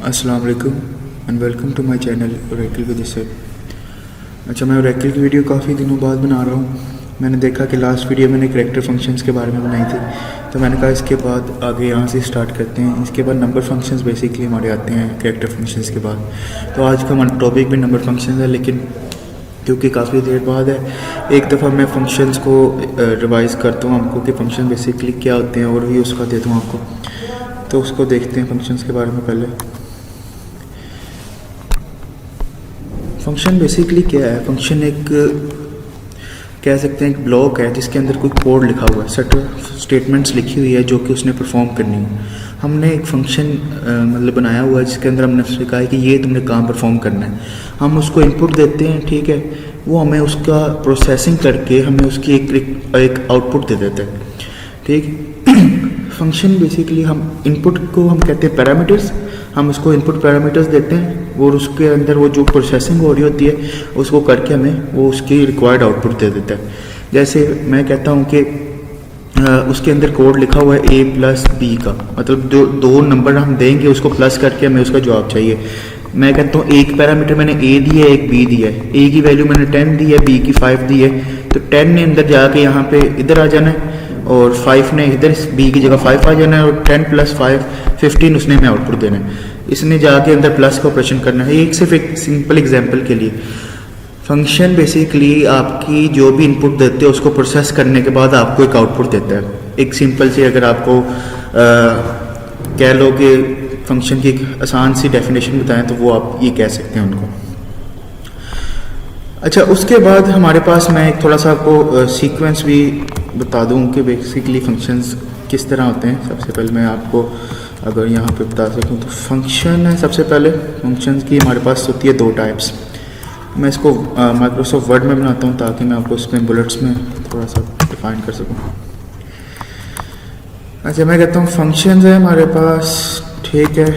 अस्सलाम वालेकुम and welcome to my channel oracle with sir. अच्छा, मैं ओरेकल की वीडियो काफ़ी दिनों बाद बना रहा हूँ। मैंने देखा कि लास्ट वीडियो मैंने करैक्टर फंक्शंस के बारे में बनाई थी, तो मैंने कहा इसके बाद आगे यहाँ से स्टार्ट करते हैं। इसके बाद नंबर फंक्शंस बेसिकली हमारे आते हैं करैक्टर फंक्शंस के बाद। तो आज का हमारा टॉपिक भी नंबर फंक्शंस है, लेकिन क्योंकि काफ़ी देर बाद है, एक दफ़ा मैं फंक्शंस को रिवाइज़ करता हूँ आपको कि फ़ंक्शन बेसिकली क्या होते हैं, और भी उसका देता हूँ आपको। तो उसको देखते हैं फंक्शंस के बारे में। पहले फंक्शन बेसिकली क्या है? फंक्शन एक कह सकते हैं एक ब्लॉक है जिसके अंदर कोई कोड लिखा हुआ है, सेट स्टेटमेंट्स लिखी हुई है जो कि उसने परफॉर्म करनी है। हमने एक फंक्शन मतलब बनाया हुआ है जिसके अंदर हमने उससे कहा है कि ये तुमने काम परफॉर्म करना है। हम उसको इनपुट देते हैं, ठीक है, वो हमें उसका प्रोसेसिंग करके हमें उसकी एक आउटपुट दे देता है, ठीक। फंक्शन बेसिकली हम इनपुट को हम कहते हैं पैरामीटर्स। हम उसको इनपुट पैरामीटर्स देते हैं और उसके अंदर वो जो प्रोसेसिंग हो रही होती है उसको करके हमें वो उसकी रिक्वायर्ड आउटपुट दे देता है। जैसे मैं कहता हूँ कि उसके अंदर कोड लिखा हुआ है a प्लस बी का, मतलब दो नंबर हम देंगे, उसको प्लस करके हमें उसका जवाब चाहिए। मैं कहता हूँ एक पैरामीटर मैंने a दिया है, एक b दिया है। a की वैल्यू मैंने 10 दी है, b की 5 दी है। तो 10 ने अंदर जाके यहाँ पे इधर आ जाना है और 5 ने इधर b की जगह 5 आ जाना है, और 10 प्लस 5 15 उसने हमें आउटपुट देना है। इसने जाके अंदर प्लस का ऑपरेशन करना है। एक सिर्फ एक सिंपल एग्जांपल के लिए, फंक्शन बेसिकली आपकी जो भी इनपुट देते हो उसको प्रोसेस करने के बाद आपको एक आउटपुट देता है। एक सिंपल से अगर आपको कह लो कि फंक्शन की एक आसान सी डेफिनेशन बताएं तो वो आप ये कह सकते हैं उनको। अच्छा, उसके बाद हमारे पास मैं एक थोड़ा सा आपको सीक्वेंस भी बता दूं कि बेसिकली फंक्शंस किस तरह होते हैं। सबसे पहले मैं आपको अगर यहाँ पे बता सकूँ तो फंक्शन है, सबसे पहले फंक्शंस की हमारे पास होती है दो टाइप्स। मैं इसको माइक्रोसॉफ्ट वर्ड में बनाता हूँ ताकि मैं आपको इसमें बुलेट्स में थोड़ा सा डिफाइन कर सकूँ। अच्छा, मैं कहता हूँ फंक्शंस है हमारे पास, ठीक है।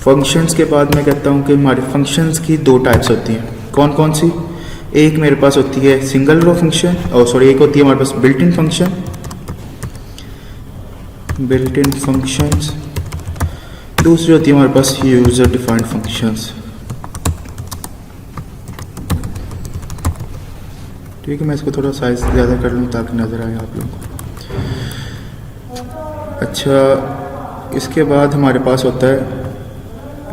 फंक्शंस के बाद मैं कहता हूँ कि हमारे फंक्शंस की दो टाइप्स होती हैं। कौन कौन सी? एक मेरे पास होती है सिंगल रो फंक्शन, और सॉरी एक होती है हमारे पास built in function, built in functions. दूसरी होती है हमारे पास यूजर डिफाइंड फंक्शंस, ठीक है। मैं इसको थोड़ा साइज ज़्यादा कर लूँ ताकि नज़र आए आप लोगों को। अच्छा, इसके बाद हमारे पास होता है,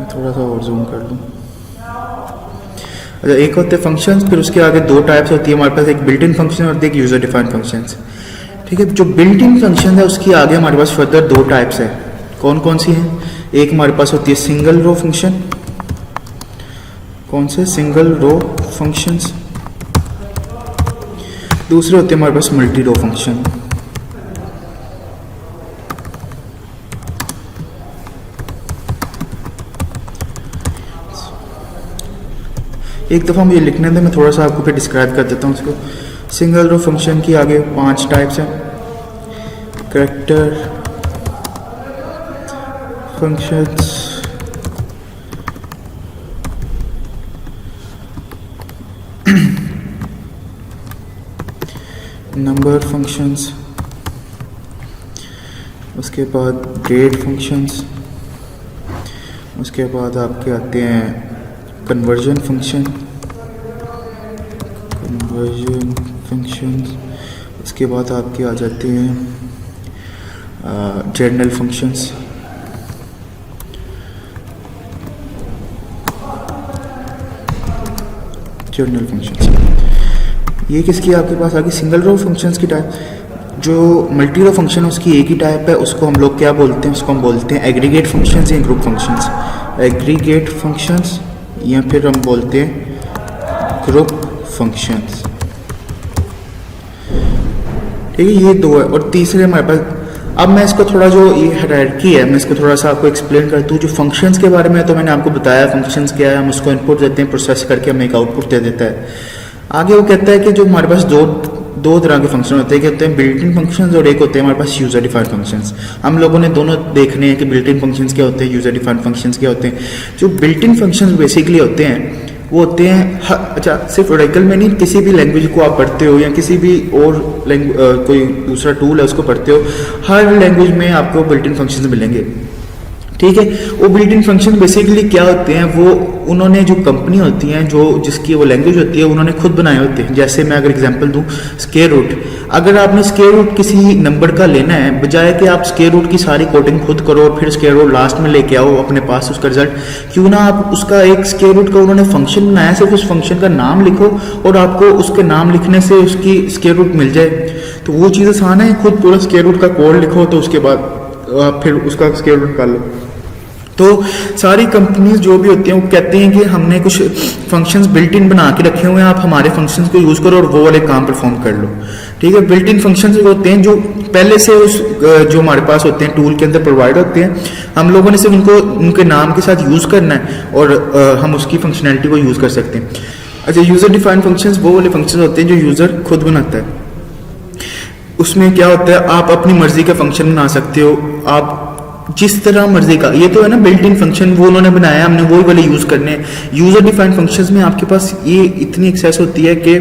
थोड़ा सा और जूम कर लूँ। अच्छा, एक होते हैं फंक्शंस, फिर उसके आगे दो टाइप्स होती है हमारे पास, एक बिल्ट इन फंक्शन और एक यूजर डिफाइंड फंक्शंस, ठीक है। जो बिल्ट इन फंक्शन है उसके आगे हमारे पास फर्दर दो टाइप्स है। कौन कौन सी हैं? एक हमारे पास होती है सिंगल रो फंक्शन। कौन से? Single row functions. दूसरे होते हैं हमारे पास मल्टी रो फंक्शन। एक दफ़ा मुझे लिखने दें, मैं थोड़ा सा आपको फिर डिस्क्राइब कर देता हूँ इसको। सिंगल रो फंक्शन की आगे 5 टाइप्स हैं। करैक्टर फंक्शंस, नंबर फंक्शंस, उसके बाद ग्रेड फंक्शंस, उसके बाद आपके आते हैं कन्वर्जन फंक्शन, उसके बाद आपके आ जाते हैं जनरल फंक्शंस, जनरल फंक्शंस। ये किसकी आपके पास आ गई? सिंगल रो फंक्शंस की टाइप। जो मल्टी रो फंक्शन उसकी एक ही टाइप है, उसको हम लोग क्या बोलते हैं? उसको हम बोलते हैं एग्रीगेट फंक्शंस या ग्रुप फंक्शंस। एग्रीगेट फंक्शंस या फिर हम बोलते हैं ग्रुप फंक्शंस, ठीक है। ये दो है, और तीसरे हमारे पास, अब मैं इसको थोड़ा जो ये हायरार्की है मैं इसको थोड़ा सा आपको एक्सप्लेन कर दूँ। जो फंक्शंस के बारे में तो मैंने आपको बताया, फंक्शंस क्या है, हम उसको इनपुट देते हैं, प्रोसेस करके हमें एक आउटपुट दे देता है। आगे वो कहता है कि जो हमारे पास दो तरह के फंक्शन होते हैं, कहते हैं बिल्ट इन फंक्शंस और एक होते हैं हमारे पास यूजर डिफाइंड फंक्शंस। हम लोगों ने दोनों देखने हैं कि बिल्ट इन फंक्शंस क्या होते हैं, यूजर डिफाइंड फंक्शंस क्या होते हैं। जो बिल्ट इन फंक्शंस बेसिकली होते हैं वो होते हैं, अच्छा सिर्फ ओरेकल में नहीं, किसी भी लैंग्वेज को आप पढ़ते हो या किसी भी और कोई दूसरा टूल है उसको पढ़ते हो, हर लैंग्वेज में आपको बिल्ट इन फंक्शंस मिलेंगे, ठीक है। वो बिल्ट इन फंक्शन बेसिकली क्या होते हैं, वो उन्होंने जो कंपनी होती हैं जो जिसकी वो लैंग्वेज होती है उन्होंने खुद बनाए होते हैं। जैसे मैं अगर एग्जांपल दूं स्क्वायर रूट, अगर आपने स्क्वायर रूट किसी नंबर का लेना है, बजाय कि आप स्क्वायर रूट की सारी कोडिंग खुद करो और फिर स्क्वायर रूट लास्ट में लेके आओ अपने पास उसका रिजल्ट, क्यों ना आप उसका एक स्क्वायर रूट का उन्होंने फंक्शन बनाया, सिर्फ उस फंक्शन का नाम लिखो और आपको उसके नाम लिखने से उसकी स्क्वायर रूट मिल जाए। तो वो चीज़ आसान है, खुद पूरा स्क्वायर रूट का कोड लिखो तो उसके बाद आप फिर उसका स्क्वायर रूट निकाल लो। तो सारी कंपनीज जो भी होती हैं वो कहते हैं कि हमने कुछ फंक्शंस बिल्ट इन बना के रखे हुए हैं, आप हमारे फंक्शंस को यूज़ करो और वो वाले काम परफॉर्म कर लो। ठीक है। बिल्ट इन फंक्शंस होते हैं जो पहले से उस जो हमारे पास होते हैं टूल के अंदर प्रोवाइड होते हैं, हम लोगों ने सिर्फ उनको उनके नाम के साथ यूज़ करना है और हम उसकी फंक्शनैलिटी को यूज़ कर सकते हैं। अच्छा, यूज़र डिफाइंड फंक्शंस वो वाले फंक्शंस होते हैं जो यूज़र खुद बनाता है। उसमें क्या होता है, आप अपनी मर्जी का फंक्शन बना सकते हो, आप जिस तरह मर्जी का, ये तो है ना बिल्ट इन फंक्शन वो उन्होंने बनाया, हमने वही वाले यूज करने हैं। यूजर डिफाइंड फंक्शंस में आपके पास ये इतनी एक्सेस होती है कि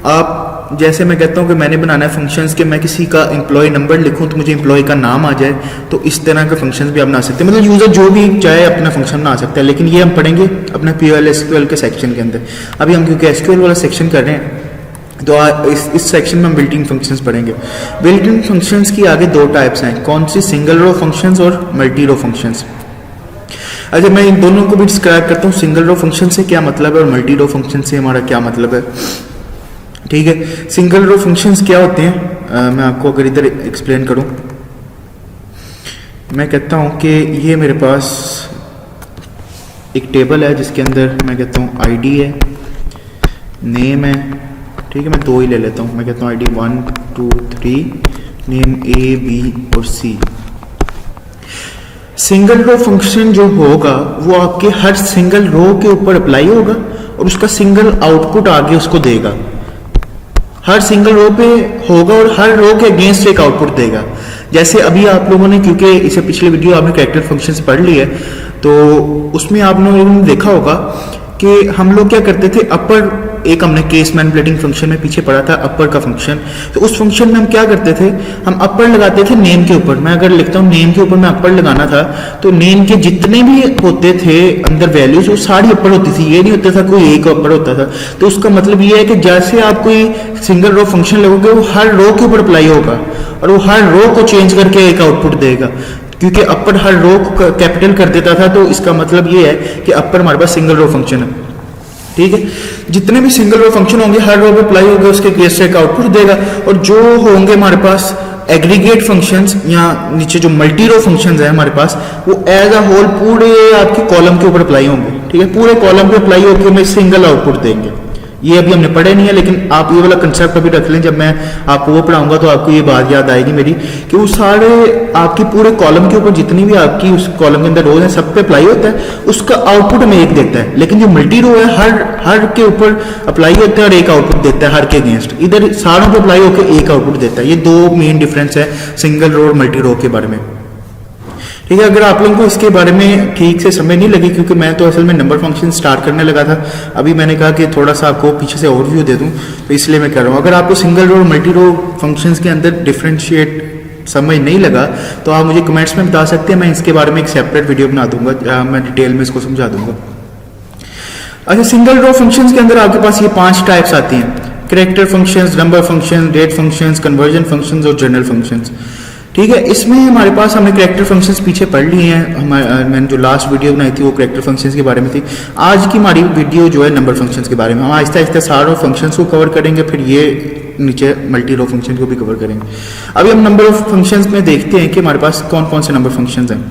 आप, जैसे मैं कहता हूँ कि मैंने बनाना है फंक्शंस कि मैं किसी का एम्प्लॉय नंबर लिखूं तो मुझे एम्प्लॉय का नाम आ जाए, तो इस तरह के फंक्शंस भी आप बना सकते हैं। मतलब यूजर जो भी चाहे अपना फंक्शन बना सकता है, लेकिन ये हम पढ़ेंगे अपना PL/SQL के सेक्शन के अंदर। अभी हम क्योंकि SQL वाला सेक्शन कर रहे हैं तो इस सेक्शन में हम बिल्ट इन फंक्शंस पढ़ेंगे। बिल्ट इन फंक्शंस की आगे दो टाइप्स हैं, कौन सी, सिंगल रो फंक्शंस और मल्टी रो फंक्शंस। अच्छा, मैं इन दोनों को भी डिस्क्राइब करता हूँ, सिंगल रो फंक्शन से क्या मतलब है और मल्टी रो फंक्शन से हमारा क्या मतलब है। ठीक है। सिंगल रो फंक्शंस क्या होते हैं, मैं आपको अगर इधर एक्सप्लेन करूँ, मैं कहता हूँ कि ये मेरे पास एक टेबल है जिसके अंदर मैं कहता हूँ ID है, नेम है, ठीक है, मैं दो ही ले लेता हूँ, मैं कहता हूँ ID 1 2 3, नेम A B और C। सिंगल रो फंक्शन जो होगा वो आपके हर सिंगल रो के ऊपर अप्लाई होगा और उसका सिंगल आउटपुट आगे उसको देगा, हर सिंगल रो पे होगा और हर रो के अगेंस्ट एक आउटपुट देगा। जैसे अभी आप लोगों ने, क्योंकि इसे पिछले वीडियो आपने कैरेक्टर फंक्शन से पढ़ ली है, तो उसमें आप लोगों ने देखा होगा कि हम लोग क्या करते थे, अपर एक हमने केस मैनिपुलेटिंग फंक्शन में पीछे पढ़ा था अपर का फंक्शन, तो उस फंक्शन में हम क्या करते थे, हम अपर लगाते थे नेम के ऊपर। मैं अगर लिखता हूँ नेम के ऊपर मैं अपर लगाना था, तो नेम के जितने भी होते थे अंदर वैल्यूज वो सारी अपर होती थी, ये नहीं होता था कोई एक अपर होता था। तो उसका मतलब ये है कि जैसे आप कोई सिंगल रो फंक्शन लगोगे वो हर रो के ऊपर अप्लाई होगा और वो हर रो को चेंज करके एक आउटपुट देगा, क्योंकि अपर हर रो को कैपिटल कर देता था, तो इसका मतलब ये है कि अपर हमारे पास सिंगल रो फंक्शन है। ठीक है। जितने भी सिंगल रो फंक्शन होंगे हर रो पे अप्लाई होगा, उसके केस से एक आउटपुट देगा, और जो होंगे हमारे पास एग्रीगेट फंक्शंस या नीचे जो मल्टी रो फंक्शंस है हमारे पास, वो एज अ होल पूरे आपके कॉलम के ऊपर अप्लाई होंगे। ठीक है। पूरे कॉलम पे अप्लाई होकर हमें सिंगल आउटपुट देंगे। ये अभी हमने पढ़े नहीं है, लेकिन आप ये वाला कंसेप्ट अभी रख लें, जब मैं आपको वो पढ़ाऊंगा तो आपको ये बात याद आएगी मेरी, कि वो सारे आपके पूरे कॉलम के ऊपर जितनी भी आपकी उस कॉलम के अंदर रोज है सब पे अप्लाई होता है, उसका आउटपुट में एक देता है। लेकिन जो मल्टी रो है हर के ऊपर अप्लाई होता है और एक आउटपुट देता है हर के अगेंस्ट, इधर सारों पे अप्लाई होकर एक आउटपुट देता है। ये दो मेन डिफरेंस है सिंगल रो और मल्टी रो के बारे में। ठीक है। अगर आप लोगों को इसके बारे में ठीक से समझ नहीं लगी, क्योंकि मैं तो असल में नंबर फंक्शन स्टार्ट करने लगा था, अभी मैंने कहा कि थोड़ा सा आपको पीछे से ओवरव्यू दे दूं, तो इसलिए मैं कर रहा हूँ। अगर आपको सिंगल रो और मल्टी रो फंक्शंस के अंदर डिफरेंशिएट समझ नहीं लगा तो आप मुझे कमेंट्स में बता सकते हैं, मैं इसके बारे में एक सेपरेट वीडियो बना दूंगा जहाँ मैं डिटेल में इसको समझा दूंगा। अच्छा, सिंगल रो फंक्शंस के अंदर आपके पास ये 5 टाइप्स आती हैं, character functions, number function, date functions, conversion functions और जनरल फंक्शंस। ठीक है। इसमें हमारे पास हमने कैरेक्टर फंक्शंस पीछे पढ़ लिए हैं, मैंने जो लास्ट वीडियो बनाई थी वो कैरेक्टर फंक्शंस के बारे में थी। आज की हमारी वीडियो जो है नंबर फंक्शंस के बारे में, हम आहिस्ता आहिस्ता सारों फंक्शंस को कवर करेंगे, फिर ये नीचे मल्टी रो फंक्शन को भी कवर करेंगे। अभी हम नंबर ऑफ फंक्शंस में देखते हैं कि हमारे पास कौन कौन से नंबर फंक्शंस हैं।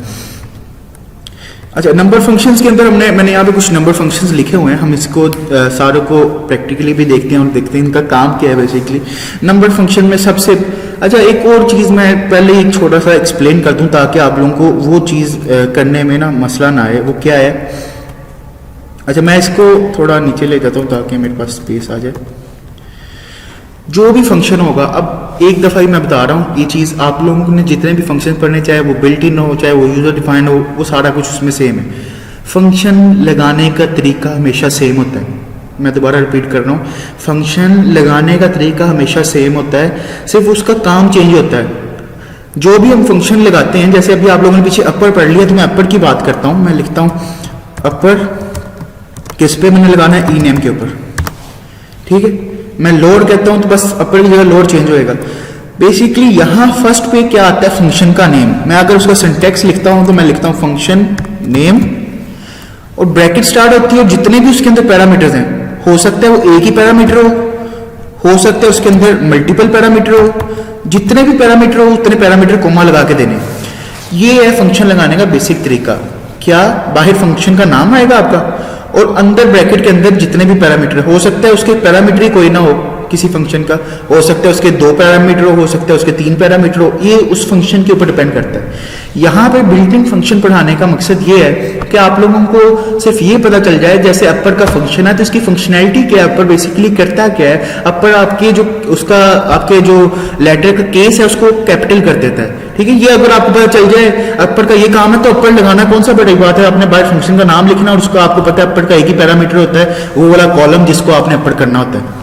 अच्छा, नंबर फंक्शंस के अंदर मैंने यहाँ पे कुछ नंबर फंक्शंस लिखे हुए हैं, हम इसको सारों को प्रैक्टिकली भी देखते हैं और देखते हैं इनका काम क्या है बेसिकली। नंबर फंक्शन में सबसे अच्छा एक और चीज़ मैं पहले एक छोटा सा एक्सप्लेन कर दूं ताकि आप लोगों को वो चीज़ करने में ना मसला ना आए, वो क्या है। अच्छा, मैं इसको थोड़ा नीचे ले जाता हूँ ताकि मेरे पास स्पेस आ जाए। जो भी फंक्शन होगा, अब एक दफ़ा ही मैं बता रहा हूँ ये चीज़, आप लोगों ने जितने भी फंक्शन पढ़ने, चाहे वो बिल्ट इन हो चाहे वो यूज़र डिफाइंड हो, वो सारा कुछ उसमें सेम है। फंक्शन लगाने का तरीका हमेशा सेम होता है। मैं दोबारा रिपीट कर रहा हूँ, फंक्शन लगाने का तरीका हमेशा सेम होता है, सिर्फ उसका काम चेंज होता है। जो भी हम फंक्शन लगाते हैं, जैसे अभी आप लोगों ने पीछे अपर पढ़ लिया, तो मैं अपर की बात करता हूँ। मैं लिखता हूँ अपर किस पे मैंने लगाना है, ई नेम के ऊपर, ठीक है। मैं लोड कहता हूँ तो बस अपर की जगह लोड चेंज होएगा। बेसिकली यहाँ फर्स्ट पे क्या आता है, फंक्शन का नेम। मैं अगर उसका सिंटेक्स लिखता हूँ तो मैं लिखता हूँ फंक्शन नेम, और ब्रैकेट स्टार्ट होती है, और जितने भी उसके अंदर पैरामीटर्स हैं, हो सकता है वो एक ही पैरामीटर हो सकता है उसके अंदर मल्टीपल पैरामीटर हो, जितने भी पैरामीटर हो उतने पैरामीटर कोमा लगा के देने। ये है फंक्शन लगाने का बेसिक तरीका। क्या बाहर फंक्शन का नाम आएगा आपका, और अंदर ब्रैकेट के अंदर जितने भी पैरामीटर, हो सकता है उसके पैरामीटर ही कोई ना हो किसी फंक्शन का, हो सकता है उसके 2 पैरामीटर हो सकता है उसके 3 पैरामीटर हो, ये उस फंक्शन के ऊपर डिपेंड करता है। यहाँ पे बिल्ट इन फंक्शन पढ़ाने का मकसद ये है कि आप लोगों को सिर्फ ये पता चल जाए, जैसे अपर का फंक्शन है तो इसकी फंक्शनैलिटी क्या है, अपर बेसिकली करता क्या है। अपर आपके जो उसका आपके जो लेटर का केस है उसको कैपिटल कर देता है, ठीक है। ये अगर आपको पता चल जाए अपर का ये काम है, तो अपर लगाना कौन सा बड़ी बात है। आपने बाहर फंक्शन का नाम लिखना और उसको आपको पता है अपर का एक ही पैरामीटर होता है, वो वाला कॉलम जिसको आपने अपर करना होता है।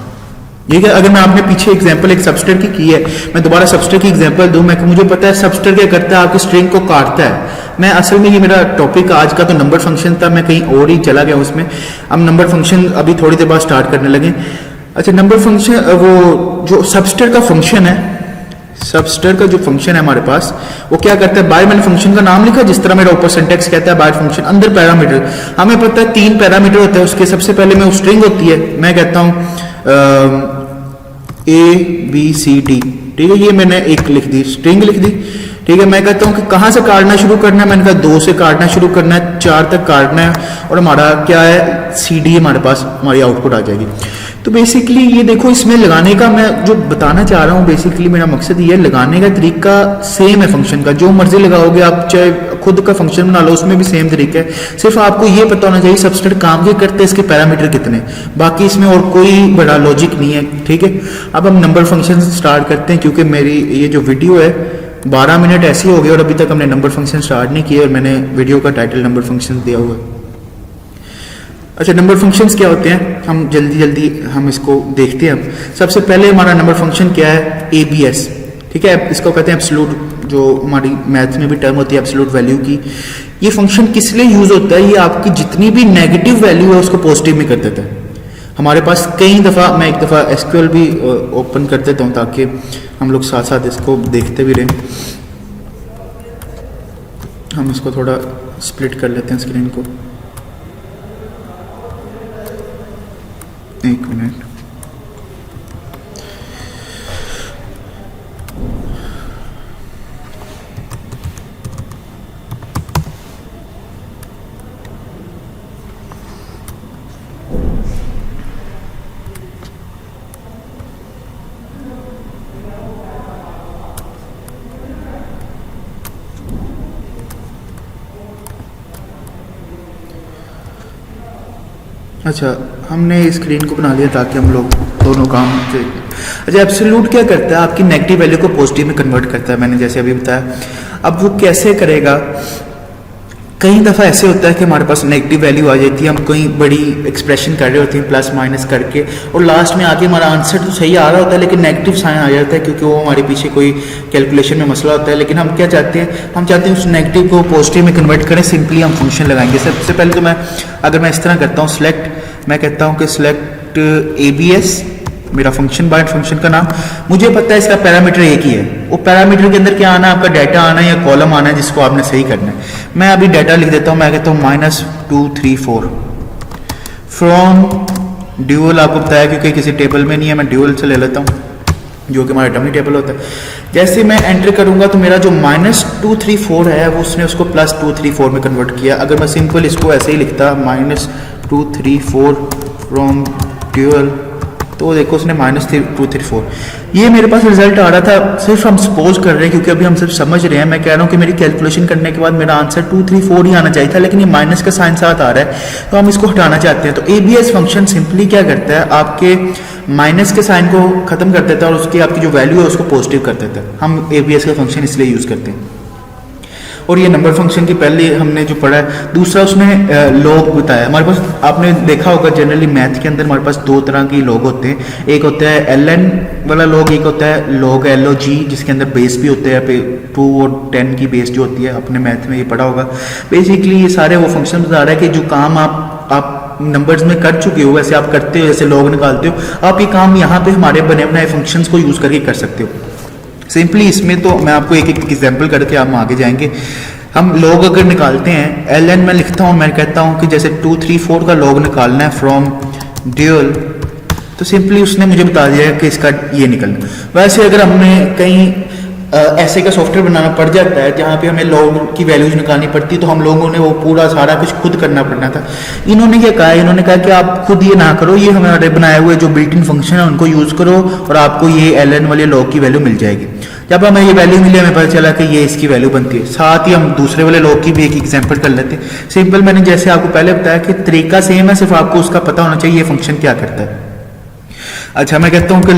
ठीक है। अगर मैं आपने पीछे एग्जांपल एक सबस्टर की है, मैं दोबारा सबस्टर की एग्जांपल दूं, मैं मुझे पता है सबस्टर क्या करता है, आपकी स्ट्रिंग को काटता है। मैं असल में ये मेरा टॉपिक आज का तो नंबर फंक्शन था, मैं कहीं और ही चला गया उसमें। अब नंबर फंक्शन अभी थोड़ी देर बाद स्टार्ट करने लगे। अच्छा, नंबर फंक्शन, वो जो सबस्टर का फंक्शन है, सबस्टर का जो फंक्शन है हमारे पास, वो क्या करता है, बाहर मैंने फंक्शन का नाम लिखा जिस तरह मेरा ऊपर सिंटेक्स कहता है, बाहर फंक्शन, अंदर पैरामीटर। हमें पता है 3 पैरामीटर होते हैं उसके। सबसे पहले मैं स्ट्रिंग होती है, मैं कहता हूँ ABCD, ठीक है। ये मैंने एक लिख दी, स्ट्रिंग लिख दी, ठीक है। मैं कहता हूँ कि कहाँ से काटना शुरू करना है, मैंने कहा 2 से काटना शुरू करना है, 4 तक काटना है, और हमारा क्या है, CD हमारे पास हमारी आउटपुट आ जाएगी। तो बेसिकली ये देखो, इसमें लगाने का मैं जो बताना चाह रहा हूँ, बेसिकली मेरा मकसद ये है, लगाने का तरीका सेम है फंक्शन का। जो मर्जी लगाओगे आप, चाहे खुद का फंक्शन बना लो, उसमें भी सेम तरीका है। सिर्फ आपको ये पता होना चाहिए सबस्टर काम क्या करते हैं, इसके पैरामीटर कितने, बाकी इसमें और कोई बड़ा लॉजिक नहीं है, ठीक है। अब हम नंबर फंक्शन स्टार्ट करते हैं, क्योंकि मेरी ये जो वीडियो है 12 मिनट ऐसे हो गए और अभी तक हमने नंबर फंक्शन स्टार्ट नहीं किया, और मैंने वीडियो का टाइटल नंबर फंक्शन दिया हुआ है। अच्छा, नंबर फंक्शंस क्या होते हैं, हम जल्दी हम इसको देखते हैं। सबसे पहले हमारा नंबर फंक्शन क्या है, ABS, ठीक है। इसको कहते हैं एब्सोल्यूट, जो हमारी मैथ में भी टर्म होती है एब्सोल्यूट वैल्यू की। ये फंक्शन किस लिए यूज होता है, ये आपकी जितनी भी नेगेटिव वैल्यू है उसको पॉजिटिव में कर देता है। हमारे पास कई दफ़ा, मैं एक दफ़ा SQL भी ओपन कर देता हूँ ताकि हम लोग साथ साथ इसको देखते भी रहें। हम इसको थोड़ा स्प्लिट कर लेते हैं स्क्रीन को, 1 मिनट। अच्छा, हमने स्क्रीन को बना लिया ताकि हम लोग दोनों काम से। अच्छा, एब्सोल्यूट क्या करता है, आपकी नेगेटिव वैल्यू को पॉजिटिव में कन्वर्ट करता है, मैंने जैसे अभी बताया। अब वो कैसे करेगा, कई दफ़ा ऐसे होता है कि हमारे पास नेगेटिव वैल्यू आ जाती है, हम कोई बड़ी एक्सप्रेशन कर रहे होते हैं प्लस माइनस करके, और लास्ट में आके हमारा आंसर तो सही आ रहा होता है लेकिन नेगेटिव साइन आ जाता है, क्योंकि वो हमारे पीछे कोई कैलकुलेशन में मसला होता है। लेकिन हम क्या चाहते हैं, हम चाहते हैं उस नेगेटिव को पॉजिटिव में कन्वर्ट करें। सिंपली हम फंक्शन लगाएंगे। सबसे पहले तो मैं, अगर मैं इस तरह करता हूँ सेलेक्ट, मैं कहता हूँ कि सिलेक्ट ABS, मेरा फंक्शन बाइट फंक्शन का नाम, मुझे पता है इसका पैरामीटर एक ही है। वो पैरामीटर के अंदर क्या आना है, आपका डाटा आना है या कॉलम आना है जिसको आपने सही करना है। मैं अभी डाटा लिख देता हूँ, मैं कहता हूँ -234 फ्रॉम ड्यूअल। आपको बताया क्योंकि किसी टेबल में नहीं है, मैं ड्यूअल से ले लेता हूँ जो कि हमारा डमी टेबल होता है। जैसे मैं एंटर करूंगा तो मेरा जो -234 है वो उसने उसको +234 में कन्वर्ट किया। अगर मैं सिंपल इसको ऐसे ही लिखता -234 फ्रॉम ड्यूअल, तो देखो उसने -234, ये मेरे पास रिजल्ट आ रहा था। सिर्फ हम सपोज कर रहे हैं क्योंकि अभी हम सिर्फ समझ रहे हैं। मैं कह रहा हूँ कि मेरी कैलकुलेशन करने के बाद मेरा आंसर 234 ही आना चाहिए था, लेकिन ये माइनस का साइन साथ आ रहा है, तो हम इसको हटाना चाहते हैं। तो ABS फंक्शन सिंपली क्या करता है, आपके माइनस के साइन को खत्म कर देता है और उसकी आपकी जो वैल्यू है उसको पॉजिटिव कर देता है। हम ABS का फंक्शन इसलिए यूज करते हैं। और ये नंबर फंक्शन की पहले हमने जो पढ़ा है। दूसरा उसने लॉग बताया। हमारे पास आपने देखा होगा जनरली मैथ के अंदर हमारे पास दो तरह की लॉग होते हैं, एक होता है ln वाला लॉग, एक होता है log log जिसके अंदर बेस भी होते हैं, 2 और 10 की बेस जो होती है, अपने मैथ में ये पढ़ा होगा। बेसिकली ये सारे वो फंक्शन बता रहा है कि जो काम आप नंबर्स में कर चुके हो, वैसे आप करते हो, जैसे लॉग निकालते हो, आप ये काम यहाँ पे हमारे बने बनाए फंक्शंस को यूज़ करके कर सकते हो। सिंपली इसमें तो मैं आपको एक एक एग्जांपल करके हम आगे जाएंगे। हम लॉग अगर निकालते हैं, ln में लिखता हूँ, मैं कहता हूँ कि जैसे 2 3 4 का लॉग निकालना है फ्रॉम ड्यूअल, तो सिंपली उसने मुझे बता दिया कि इसका ये निकलना। वैसे अगर हमने कहीं ऐसे का सॉफ्टवेयर बनाना पड़ जाता है जहाँ पे हमें लॉग की वैल्यूज निकालनी पड़ती, तो हम लोगों ने वो पूरा सारा कुछ खुद करना पड़ना था। इन्होंने क्या कहा, इन्होंने कहा कि आप खुद ये ना करो, ये हमारे बनाए हुए जो बिल्ट इन फंक्शन है उनको यूज़ करो और आपको ये ln वाले लॉग की वैल्यू मिल जाएगी। जब हमें ये वैल्यू मिली, हमें पता चला कि ये इसकी वैल्यू बनती है। साथ ही हम दूसरे वाले लॉग की भी एक एग्जाम्पल कर लेते हैं। सिंपल, मैंने जैसे आपको पहले बताया कि तरीका सेम है, सिर्फ आपको उसका पता होना चाहिए ये फंक्शन क्या करता है। अच्छा, मैं कहता हूँ कि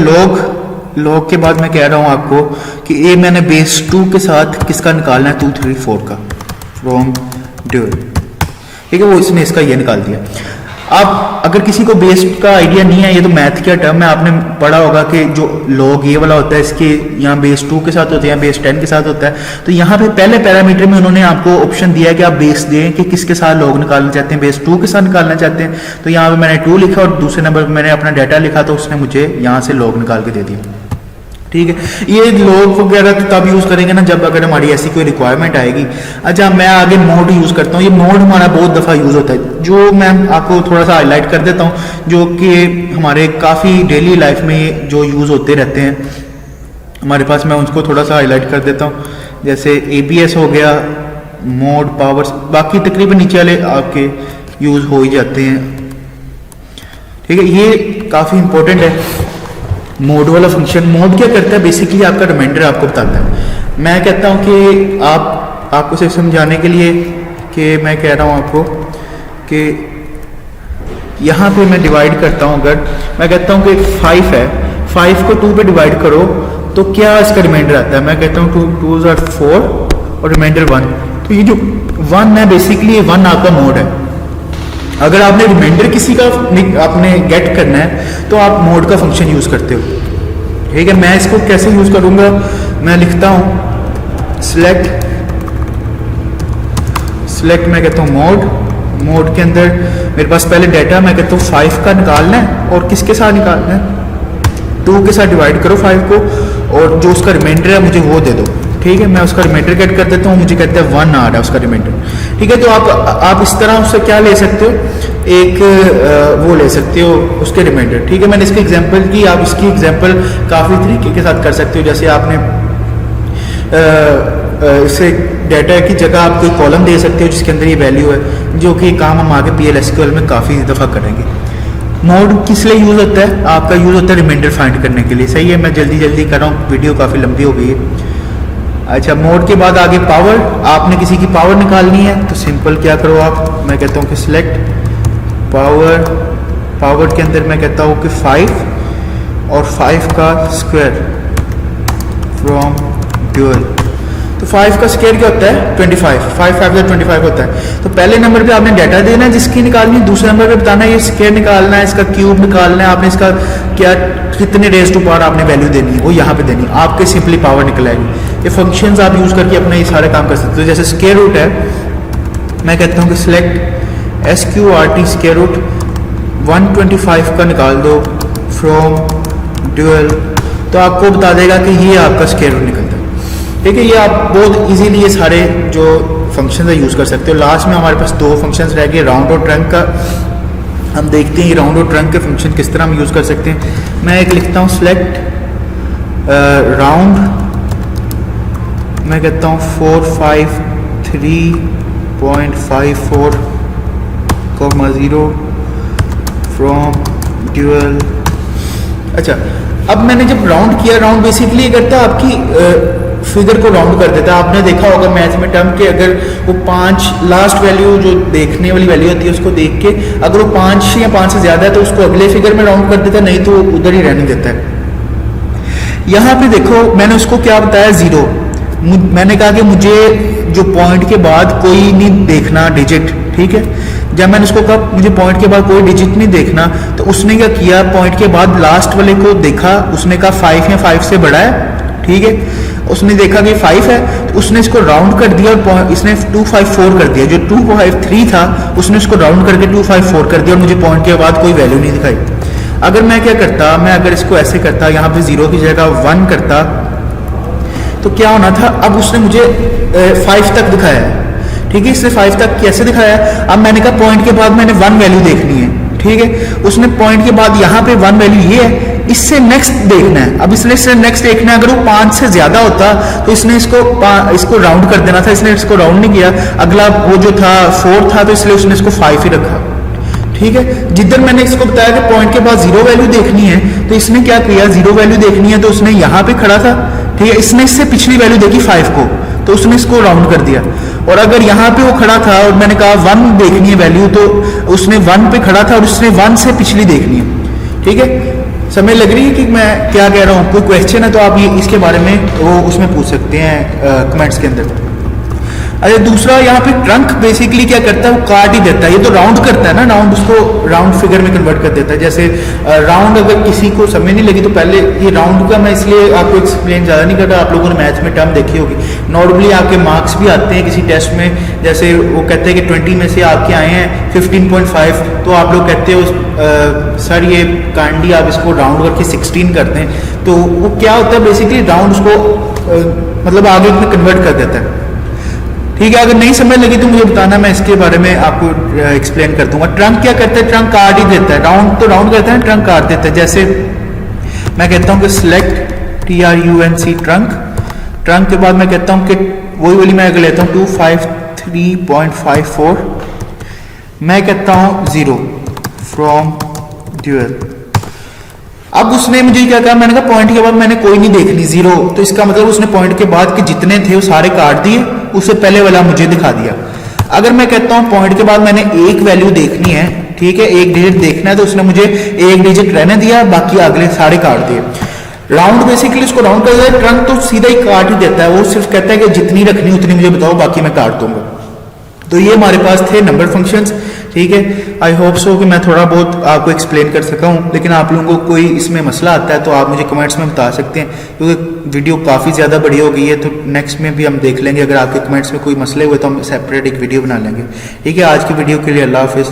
लॉग के बाद मैं कह रहा हूँ आपको कि ये मैंने बेस 2 के साथ किसका निकालना है, 2 3 4 का फ्रॉम ड्यूअल, ठीक है। वो इसने इसका ये निकाल दिया। अब अगर किसी को बेस का आइडिया नहीं है, ये तो मैथ का टर्म है, आपने पढ़ा होगा कि जो लॉग ये वाला होता है इसके यहाँ बेस 2 के साथ होता है या बेस 10 के साथ होता है। तो यहाँ पे पहले पैरामीटर में उन्होंने आपको ऑप्शन दिया है कि आप बेस दें कि किसके साथ लॉग निकालना चाहते हैं, बेस 2 के साथ निकालना चाहते हैं। तो यहाँ पे मैंने 2 लिखा और दूसरे नंबर पर मैंने अपना डाटा लिखा, तो उसने मुझे यहाँ से लॉग निकाल के दे दिया, ठीक है। ये लॉग वगैरह तो तब यूज़ करेंगे ना जब अगर हमारी ऐसी कोई रिक्वायरमेंट आएगी। अच्छा, मैं आगे मोड यूज़ करता हूँ। ये मोड हमारा बहुत दफ़ा यूज़ होता है, जो मैं आपको थोड़ा सा हाईलाइट कर देता हूँ, जो कि हमारे काफ़ी डेली लाइफ में जो यूज़ होते रहते हैं हमारे पास। मैं उसको थोड़ा सा हाईलाइट कर देता हूँ। जैसे ABS हो गया, मोड, पावर, बाकी तकरीबन नीचे वाले आपके यूज़ हो ही जाते हैं, ठीक है। ये काफ़ी इंपॉर्टेंट है मोड वाला फंक्शन। मोड क्या करता है, बेसिकली आपका रिमाइंडर आपको बताता है। मैं कहता हूँ कि आपको सिर्फ समझाने के लिए कि मैं कह रहा हूँ आपको कि यहाँ पे मैं डिवाइड करता हूँ। अगर मैं कहता हूँ कि 5 है, 5 को 2 पे डिवाइड करो तो क्या इसका रिमाइंडर आता है। मैं कहता हूँ 2 2s are 4 और रिमाइंडर 1। तो ये जो 1 है बेसिकली 1 आपका मोड है। अगर आपने रिमाइंडर किसी का आपने गेट करना है तो आप मोड का फंक्शन यूज़ करते हो, ठीक है। मैं इसको कैसे यूज़ करूँगा, मैं लिखता हूँ सिलेक्ट मैं कहता हूँ मोड के अंदर मेरे पास पहले डाटा, मैं कहता हूँ 5 का निकालना है और किसके साथ निकालना है, 2 के साथ डिवाइड करो 5 को और जो उसका रिमाइंडर है मुझे वो दे दो, ठीक है। मैं उसका रिमाइंडर गेट कर देता हूँ, मुझे कहते हैं 1 आ रहा है उसका रिमाइंडर, ठीक है। तो आप इस तरह उससे क्या ले सकते हो, एक वो ले सकते हो उसके रिमाइंडर, ठीक है। मैंने इसकी एग्जांपल की, आप इसकी एग्जांपल काफ़ी तरीके के साथ कर सकते हो। जैसे आपने इसे डाटा की जगह आप कोई कॉलम दे सकते हो जिसके अंदर ये वैल्यू है, जो कि काम हम आगे PL/SQL में काफ़ी दफ़ा करेंगे। मोड किस लिए यूज़ होता है, आपका यूज़ होता है रिमाइंडर फाइंड करने के लिए, सही है। मैं जल्दी कर रहा हूँ, वीडियो काफ़ी लंबी हो गई है। अच्छा, मोड के बाद आगे पावर, आपने किसी की पावर निकालनी है तो सिंपल क्या करो आप, मैं कहता हूँ कि सिलेक्ट पावर के अंदर मैं कहता हूँ कि 5 और 5 का स्क्वायर फ्रॉम ड्यूअल। तो 5 का स्क्वायर क्या होता है 25, 5 5 का 25 होता है। तो पहले नंबर पे आपने डाटा देना है जिसकी निकालनी है, दूसरे नंबर पे बताना है ये स्क्वायर निकालना है, इसका क्यूब निकालना है, आपने इसका क्या कितने रेज़ टू पावर आपने वैल्यू देनी है वो यहाँ पे देनी है, आपके सिंपली पावर निकल आएगी। ये फंक्शंस आप यूज़ करके अपने ये सारे काम कर सकते हो। जैसे स्क्वायर रूट है, मैं कहता हूँ कि सिलेक्ट SQRT स्क्वायर रूट 125 का निकाल दो फ्रॉम ड्यूअल, तो आपको बता देगा कि ये आपका स्क्वायर रूट निकलता है, ठीक है। ये आप बहुत इजीली ये सारे जो फंक्शन है यूज़ कर सकते हो। लास्ट में हमारे पास 2 फंक्शंस रह गए, राउंड और ट्रंक का। हम देखते हैं ये राउंड और ट्रंक के फंक्शन किस तरह हम यूज़ कर सकते हैं। मैं एक लिखता हूँ सिलेक्ट राउंड, मैं कहता हूँ 453.54,0 फ्रॉम ड्यूअल। अच्छा, अब मैंने जब राउंड किया, राउंड बेसिकली ये करता है आपकी फिगर को राउंड कर देता है। आपने देखा होगा मैथ में टर्म के, अगर वो 5 लास्ट वैल्यू जो देखने वाली वैल्यू होती है उसको देख के अगर वो 5 या 5 से ज़्यादा है तो उसको अगले फिगर में राउंड कर देता है, नहीं तो उधर ही रहने देता है। यहाँ पे देखो मैंने उसको क्या बताया 0, मैंने कहा कि मुझे जो पॉइंट के बाद कोई नहीं देखना डिजिट, ठीक है। जब मैंने उसको कहा मुझे पॉइंट के बाद कोई डिजिट नहीं देखना, तो उसने क्या किया, पॉइंट के बाद लास्ट वाले को देखा, उसने कहा 5 या 5 से बड़ा है, ठीक है। उसने देखा कि 5 है, तो उसने इसको राउंड कर दिया और इसने 254 कर दिया। जो 253 था उसने उसको राउंड करके 254 कर दिया और मुझे पॉइंट के बाद कोई वैल्यू नहीं दिखाई। अगर मैं क्या करता, मैं अगर इसको ऐसे करता, यहाँ पे 0 की जगह 1 करता, तो क्या होना था, अब उसने मुझे 5 तक दिखाया है, ठीक है। इसने 5 तक कैसे दिखाया, अब मैंने कहा पॉइंट के बाद मैंने 1 वैल्यू देखनी है, ठीक है। उसने पॉइंट के बाद यहाँ पे 1 वैल्यू ये है, इससे नेक्स्ट देखना है। अब इसने नेक्स्ट देखना है, अगर वो 5 से ज्यादा होता तो इसने इसको राउंड कर देना था, इसने इसको राउंड नहीं किया। अगला वो जो था 4 था, तो इसलिए उसने इसको 5 ही रखा, ठीक है। जिधर मैंने इसको बताया कि पॉइंट के बाद 0 वैल्यू देखनी है, तो इसने क्या किया, 0 वैल्यू देखनी है तो उसने यहाँ पे खड़ा था, ठीक है। इसने इससे पिछली वैल्यू देखी 5 को, तो उसने इसको राउंड कर दिया। और अगर यहाँ पे वो खड़ा था और मैंने कहा 1 देखनी है वैल्यू, तो उसने 1 पे खड़ा था और उसने 1 से पिछली देखनी है, ठीक है। समझ लग रही है कि मैं क्या कह रहा हूँ? कोई क्वेश्चन है तो आप ये इसके बारे में वो उसमें पूछ सकते हैं कमेंट्स के अंदर। अच्छा, दूसरा यहाँ पे ट्रंक बेसिकली क्या करता है, वो काट ही देता है। ये तो राउंड करता है ना, राउंड उसको राउंड फिगर में कन्वर्ट कर देता है। जैसे राउंड अगर किसी को समझ नहीं लगी तो पहले ये राउंड का मैं इसलिए आपको एक्सप्लेन ज़्यादा नहीं करता, आप लोगों ने मैथ में टर्म देखी होगी। नॉर्मली आपके मार्क्स भी आते हैं किसी टेस्ट में, जैसे वो कहते हैं कि 20 में से आपके आए हैं 15.5, तो आप लोग कहते हो सर ये काइंडली आप इसको राउंड करके 16 करते हैं। तो वो क्या होता है, बेसिकली राउंड उसको मतलब आगे में कन्वर्ट कर देता है, ठीक है। अगर नहीं समझ लगी तो मुझे बताना, मैं इसके बारे में आपको एक्सप्लेन कर दूंगा। ट्रंक क्या करता है, ट्रंक काट ही देता है। राउंड तो राउंड करता है, ट्रंक काट देता है। जैसे मैं कहता हूँ कि सिलेक्ट TRUNC ट्रंक, ट्रंक के बाद मैं कहता हूँ कि वही वाली मैं अगर लेता हूँ 253.54, मैं कहता हूँ 0 फ्रॉम ड्यूअल। अब उसने मुझे क्या कहा, मैंने कहा पॉइंट के बाद मैंने कोई नहीं देखनी 0, तो इसका मतलब उसने पॉइंट के बाद के जितने थे वो सारे काट दिए, उससे पहले वाला मुझे दिखा दिया। अगर मैं कहता हूं पॉइंट के बाद मैंने एक वैल्यू देखनी है, ठीक है, एक डिजिट देखना है, तो उसने मुझे एक डिजिट रहने दिया, बाकी अगले सारे काट दिए। राउंड बेसिकली इसको राउंड कर देता है, ट्रंक तो सीधा ही काट ही देता है, वो सिर्फ कहता है कि जितनी रखनी उतनी मुझे बताओ, बाकी मैं काट दूंगा। तो ये हमारे पास थे नंबर फंक्शंस, ठीक है। आई होप सो कि मैं थोड़ा बहुत आपको एक्सप्लेन कर सका हूँ, लेकिन आप लोगों को कोई इसमें मसला आता है तो आप मुझे कमेंट्स में बता सकते हैं, क्योंकि वीडियो काफ़ी ज़्यादा बड़ी हो गई है। तो नेक्स्ट में भी हम देख लेंगे, अगर आपके कमेंट्स में कोई मसले हुए तो हम सेपरेट एक वीडियो बना लेंगे, ठीक है। आज की वीडियो के लिए अल्लाह हाफिज़।